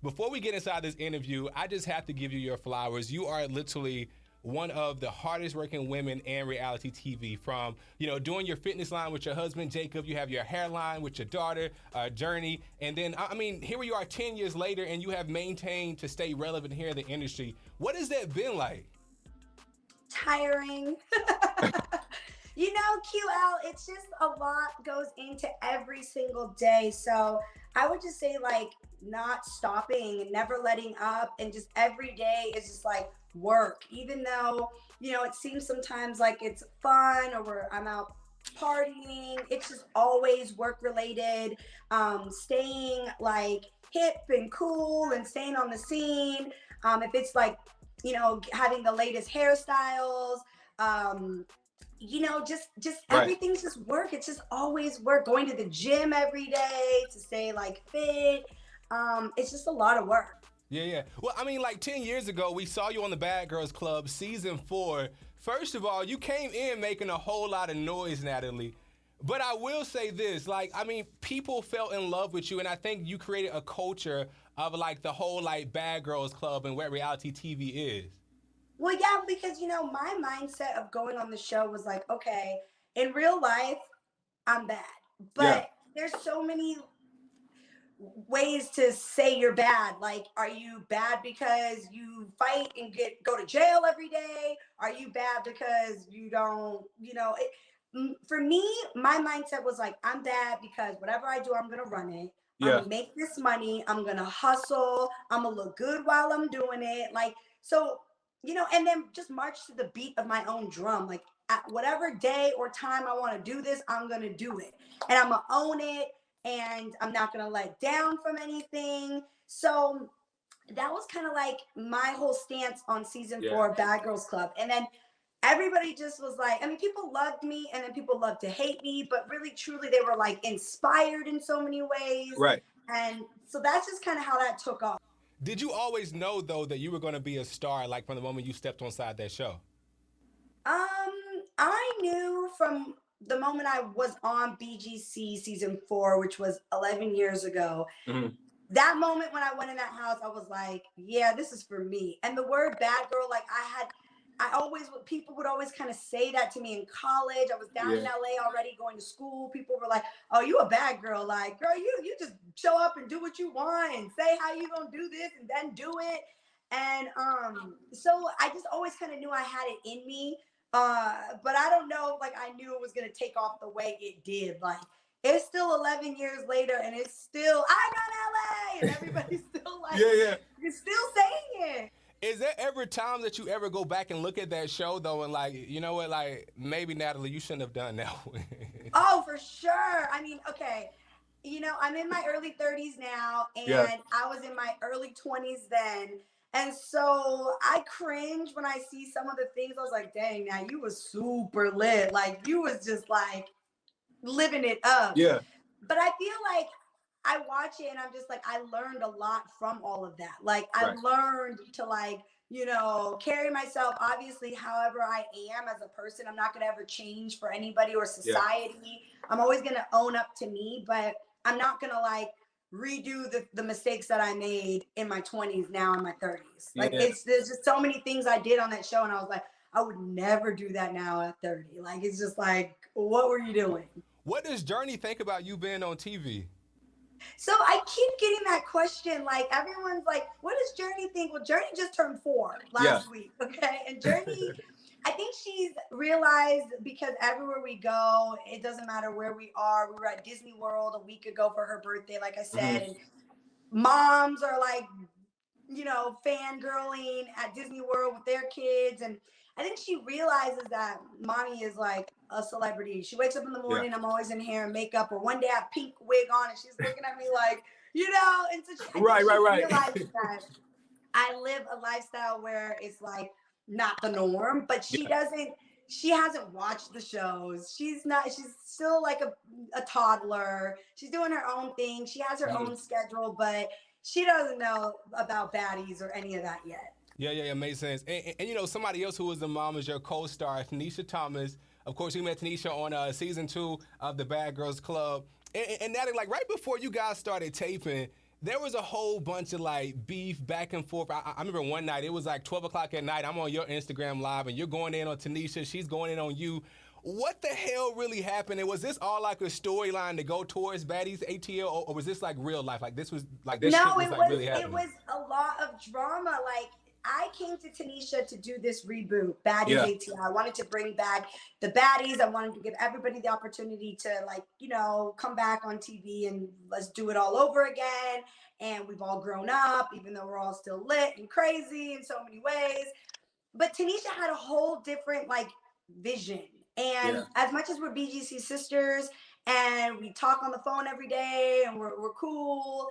Before we get inside this interview, I just have to give you your flowers. You are literally one of the hardest working women in reality TV. From, doing your fitness line with your husband, Jacob, you have your hairline with your daughter, Journey. And then, here we are 10 years later, and you have maintained to stay relevant here in the industry. What has that been like? Tiring. QL, it's just a lot goes into every single day. So I would just say, like, not stopping and never letting up, and just every day is just like work. Even though, it seems sometimes like it's fun or I'm out partying, it's just always work related. Staying like hip and cool and staying on the scene. If it's like, having the latest hairstyles, just everything's just work. It's just always work. Going to the gym every day to stay like fit. It's just a lot of work. Yeah. Well, 10 years ago, we saw you on the Bad Girls Club season 4. First of all, you came in making a whole lot of noise, Natalie. But I will say this, people fell in love with you, and I think you created a culture of the whole Bad Girls Club and what reality TV is. Well, yeah, because, my mindset of going on the show was like, okay, in real life, I'm bad. But there's so many ways to say you're bad. Like, are you bad because you fight and go to jail every day? Are you bad because you don't, for me, my mindset was like, I'm bad because whatever I do, I'm going to run it. I'm going to make this money. I'm going to hustle. I'm going to look good while I'm doing it. And then just march to the beat of my own drum. Like, at whatever day or time I want to do this, I'm going to do it. And I'm going to own it. And I'm not going to let down from anything. So that was kind of like my whole stance on season 4 of Bad Girls Club. And then everybody just was like, people loved me, and then people loved to hate me. But really, truly, they were like inspired in so many ways. Right. And so that's just kind of how that took off. Did you always know, though, that you were going to be a star, from the moment you stepped on side that show? I knew from the moment I was on BGC season 4, which was 11 years ago. Mm-hmm. That moment when I went in that house, I was like, yeah, this is for me. And the word bad girl, people would always kind of say that to me in college. I was down in LA already going to school. People were like, oh, you a bad girl. Like, girl, you just show up and do what you want and say how you gonna do this and then do it. And so I just always kind of knew I had it in me. But I don't know, I knew it was gonna take off the way it did. It's still 11 years later, and it's still, I'm on LA, and everybody's still you're still saying it. Is there ever time that you ever go back and look at that show, though, and you know what, maybe, Natalie, you shouldn't have done that? Oh, for sure. Okay, I'm in my early 30s now, and I was in my early 20s then. And so I cringe when I see some of the things. I was like, dang, now you was super lit. You was just living it up. Yeah. But I feel like I watch it and I'm just I learned a lot from all of that. I learned to carry myself, obviously, however I am as a person. I'm not going to ever change for anybody or society. Yeah. I'm always going to own up to me, but I'm not going to redo the mistakes that I made in my 20s now in my 30s. There's just so many things I did on that show, and I was like, I would never do that now at 30. It's just what were you doing? What does Journey think about you being on TV? So I keep getting that question. Everyone's like, what does Journey think? Well, Journey just turned 4 last week, okay? And Journey, I think she's realized, because everywhere we go, it doesn't matter where we are. We were at Disney World a week ago for her birthday, like I said, and moms are fangirling at Disney World with their kids. And I think she realizes that mommy is a celebrity. She wakes up in the morning, I'm always in hair and makeup, or one day I have pink wig on and she's looking at me and so she realizes that I live a lifestyle where it's not the norm, but she hasn't watched the shows. She's still a toddler. She's doing her own thing. She has her own schedule, but she doesn't know about Baddies or any of that yet. Yeah, makes sense. And somebody else who was a mom is your co-star, Tanisha Thomas. Of course, you met Tanisha on season 2 of the Bad Girls Club. And Natalie, right before you guys started taping, There was a whole bunch of like beef back and forth. I remember one night, it was like 12 o'clock at night. I'm on your Instagram live and you're going in on Tanisha. She's going in on you. What the hell really happened? And was this all like a storyline to go towards Baddies ATL, or was this like real life? Like this was like this shit was like really happening? It was a lot of drama. Like I came to Tanisha to do this reboot, Baddies ATL. I wanted to bring back the baddies. I wanted to give everybody the opportunity to like, you know, come back on TV and let's do it all over again. And we've all grown up, even though we're all still lit and crazy in so many ways. But Tanisha had a whole different like vision. And as much as we're BGC sisters and we talk on the phone every day and we're cool,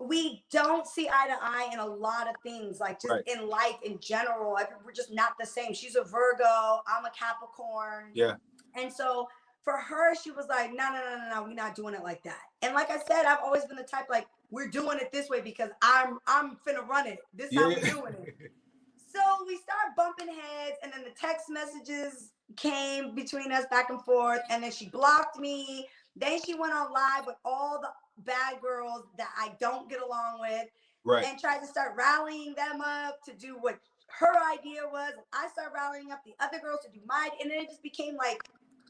we don't see eye to eye in a lot of things, like just in life in general. We're just not the same. She's a Virgo, I'm a Capricorn. Yeah. And so for her, she was like, no, we're not doing it like that. And like I said, I've always been the type like, we're doing it this way because I'm finna run it. This is how we're doing it. So we start bumping heads, and then the text messages came between us back and forth, and then she blocked me. Then she went on live with all the bad girls that I don't get along with, and tried to start rallying them up to do what her idea was. I started rallying up the other girls to do mine, and then it just became like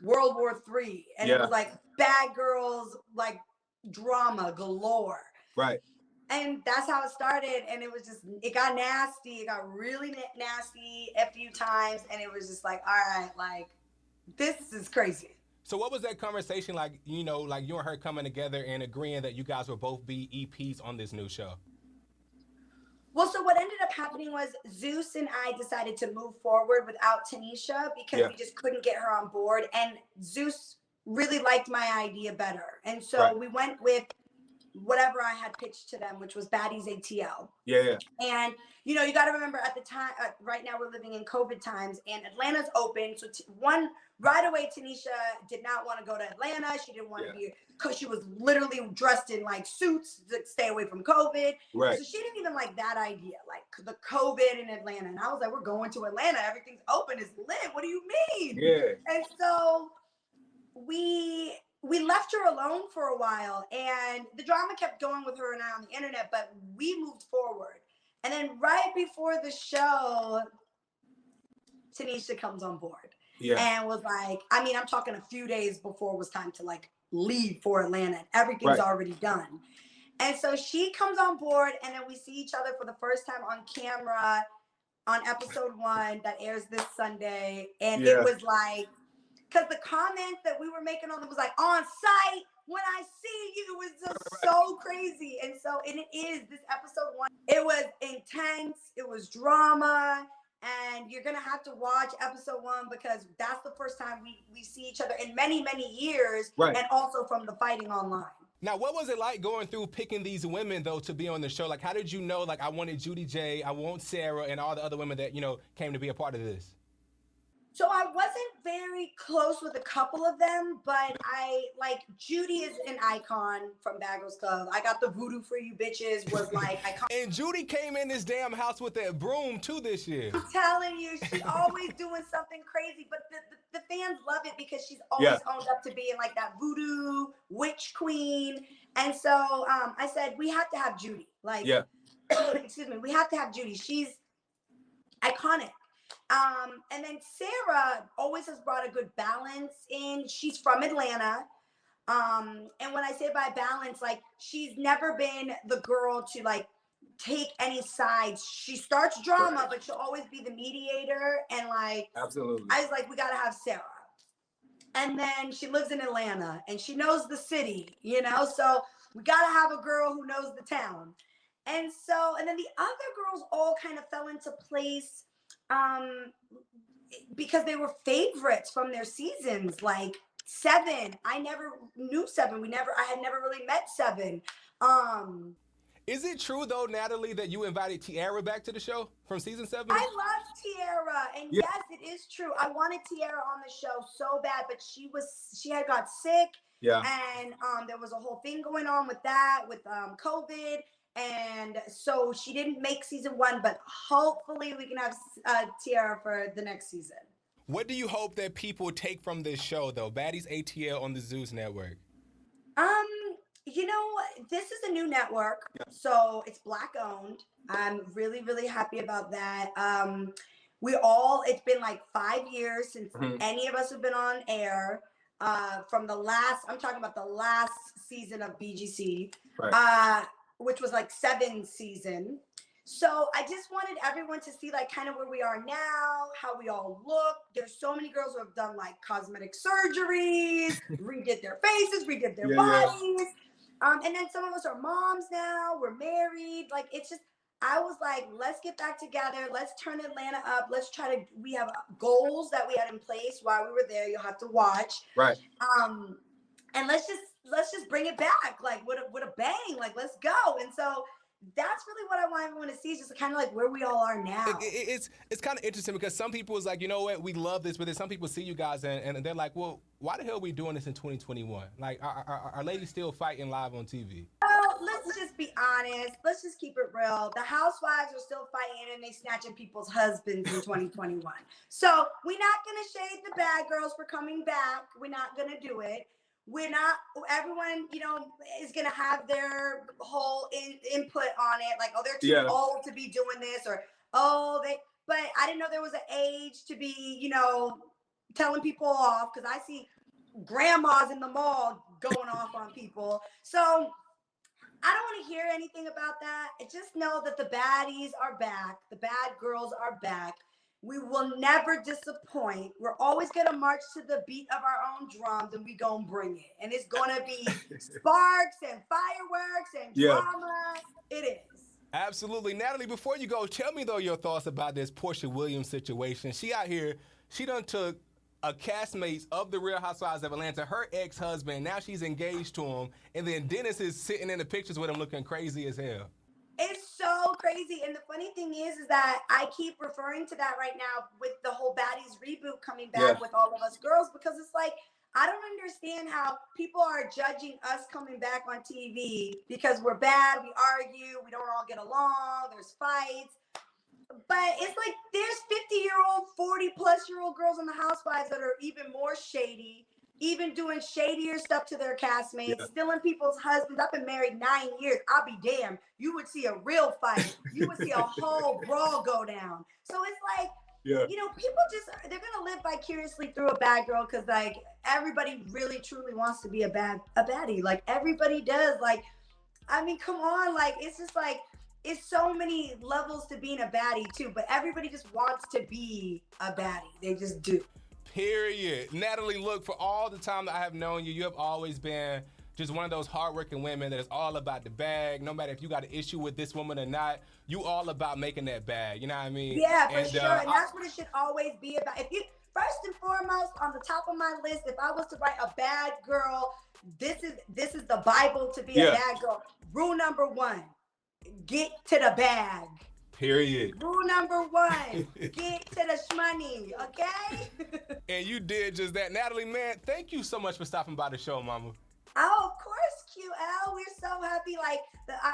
World War III, and it was like bad girls, like drama galore. Right. And that's how it started. And it was just, it got nasty. It got really nasty a few times. And it was just like, all right, like, this is crazy. So what was that conversation like, you know, like you and her coming together and agreeing that you guys would both be EPs on this new show? Well, so what ended up happening was Zeus and I decided to move forward without Tanisha because we just couldn't get her on board. And Zeus really liked my idea better. And so we went with whatever I had pitched to them, which was Baddies ATL. And, you know, you got to remember at the time, right now we're living in COVID times and Atlanta's open. So right away, Tanisha did not want to go to Atlanta. She didn't want to be, because she was literally dressed in like suits to stay away from COVID. So she didn't even like that idea, like the COVID in Atlanta. And I was like, we're going to Atlanta. Everything's open. It's lit. What do you mean? And so we left her alone for a while, and the drama kept going with her and I on the internet, but we moved forward. And then right before the show, Tanisha comes on board and was like, I mean, I'm talking a few days before it was time to like leave for Atlanta. Everything's already done. And so she comes on board, and then we see each other for the first time on camera on episode 1 that airs this Sunday. And it was like, because the comments that we were making on them was like, on site, when I see you, was just so crazy. And so, and it is, this episode 1, it was intense, it was drama, and you're going to have to watch episode 1 because that's the first time we see each other in many, many years, and also from the fighting online. Now, what was it like going through picking these women, though, to be on the show? Like, how did you know, like, I wanted Judy J, I want Sarah, and all the other women that, you know, came to be a part of this? So I wasn't very close with a couple of them, but Judy is an icon from Bad Girls Club. I got the Voodoo for You Bitches was like icon. And Judy came in this damn house with that broom too this year. I'm telling you, she's always doing something crazy, but the fans love it because she's always owned up to being like that voodoo witch queen. And so I said, we have to have Judy. Like, excuse me, we have to have Judy. She's iconic. And then Sarah always has brought a good balance in. She's from Atlanta. And when I say by balance, like she's never been the girl to like take any sides. She starts drama, but she'll always be the mediator. And like, absolutely, I was like, we got to have Sarah. And then she lives in Atlanta and she knows the city, you know? So we got to have a girl who knows the town. And so, and then the other girls all kind of fell into place because they were favorites from their seasons, like Seven. I never knew Seven. I had never really met Seven. Is it true though, Natalie, that you invited Tiara back to the show from season 7? I love Tiara, and yes, it is true. I wanted Tiara on the show so bad, but she had got sick. And there was a whole thing going on with that, with COVID. And so she didn't make season 1, but hopefully we can have Tiara for the next season. What do you hope that people take from this show, though? Baddies ATL on the Zeus Network. You know, this is a new network, so it's Black owned. I'm really, really happy about that. It's been like 5 years since any of us have been on air. From I'm talking about the last season of BGC, right. Which was like 7 season. So I just wanted everyone to see like kind of where we are now, how we all look. There's so many girls who have done like cosmetic surgeries, redid their faces, redid their bodies. Yeah. And then some of us are moms now, we're married. Like, it's just, I was like, let's get back together. Let's turn Atlanta up. We have goals that we had in place while we were there. You'll have to watch. Right. And let's just bring it back, like with a bang, like let's go. And so that's really what I want everyone to see, is just kind of like where we all are now. It's kind of interesting because some people is like, you know what, we love this, but then some people see you guys and they're like, well, why the hell are we doing this in 2021? Like, are ladies still fighting live on TV? Well, let's just be honest. Let's just keep it real. The housewives are still fighting and they snatching people's husbands in 2021. So we're not going to shade the bad girls for coming back. We're not going to do it. Everyone, is going to have their whole input on it. Like, oh, they're too old to be doing this, or, but I didn't know there was an age to be, telling people off, because I see grandmas in the mall going off on people. So I don't want to hear anything about that. I just know that the baddies are back. The bad girls are back. We will never disappoint. We're always going to march to the beat of our own drums, and we going to bring it. And it's going to be sparks and fireworks and drama. It is. Absolutely. Natalie, before you go, tell me, though, your thoughts about this Portia Williams situation. She out here, she done took a castmate of the Real Housewives of Atlanta, her ex-husband. Now she's engaged to him. And then Dennis is sitting in the pictures with him looking crazy as hell. It's so crazy. And the funny thing is that I keep referring to that right now with the whole Baddies reboot coming back with all of us girls, because it's like, I don't understand how people are judging us coming back on TV because we're bad, we argue, we don't all get along, there's fights. But it's like there's 50-year-old, 40-plus-year-old girls on the Housewives that are even more shady, even doing shadier stuff to their castmates, stealing people's husbands. I've been married 9 years. I'll be damned. You would see a real fight. You would see a whole brawl go down. So it's like, people they're going to live vicariously through a bad girl, because like everybody really truly wants to be a baddie. Like everybody does. Like, I mean, come on. Like, it's just like, it's so many levels to being a baddie too, but everybody just wants to be a baddie. They just do. Period. Natalie, look, for all the time that I have known you, you have always been just one of those hardworking women that is all about the bag. No matter if you got an issue with this woman or not, you all about making that bag. You know what I mean? Yeah, for sure. And that's what it should always be about. If you, first and foremost, on the top of my list, if I was to write a bad girl, this is the Bible to be a bad girl. Rule number 1. Get to the bag. Period. Rule number 1, get to the shmoney, okay? And you did just that. Natalie, man, thank you so much for stopping by the show, mama. Oh, of course, QL. We're so happy. Like,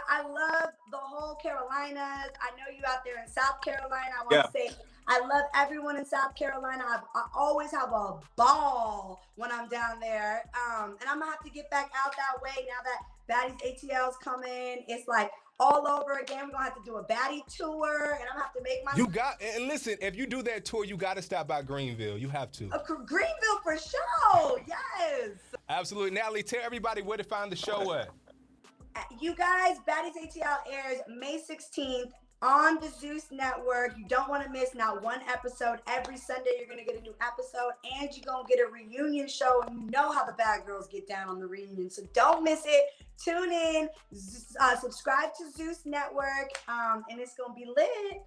I love the whole Carolinas. I know you out there in South Carolina. I want to say I love everyone in South Carolina. I always have a ball when I'm down there. And I'm going to have to get back out that way now that Baddies ATL's coming. It's like all over again. We're going to have to do a baddie tour, and I'm going to have to make my... And listen, if you do that tour, you got to stop by Greenville. You have to. Greenville for sure. Yes. Absolutely. Natalie, tell everybody where to find the show at. You guys, Baddies ATL airs May 16th on the Zeus Network. You don't want to miss not one episode. Every Sunday, you're going to get a new episode, and you're going to get a reunion show. And you know how the bad girls get down on the reunion, so don't miss it. Tune in, subscribe to Zeus Network, and it's going to be lit.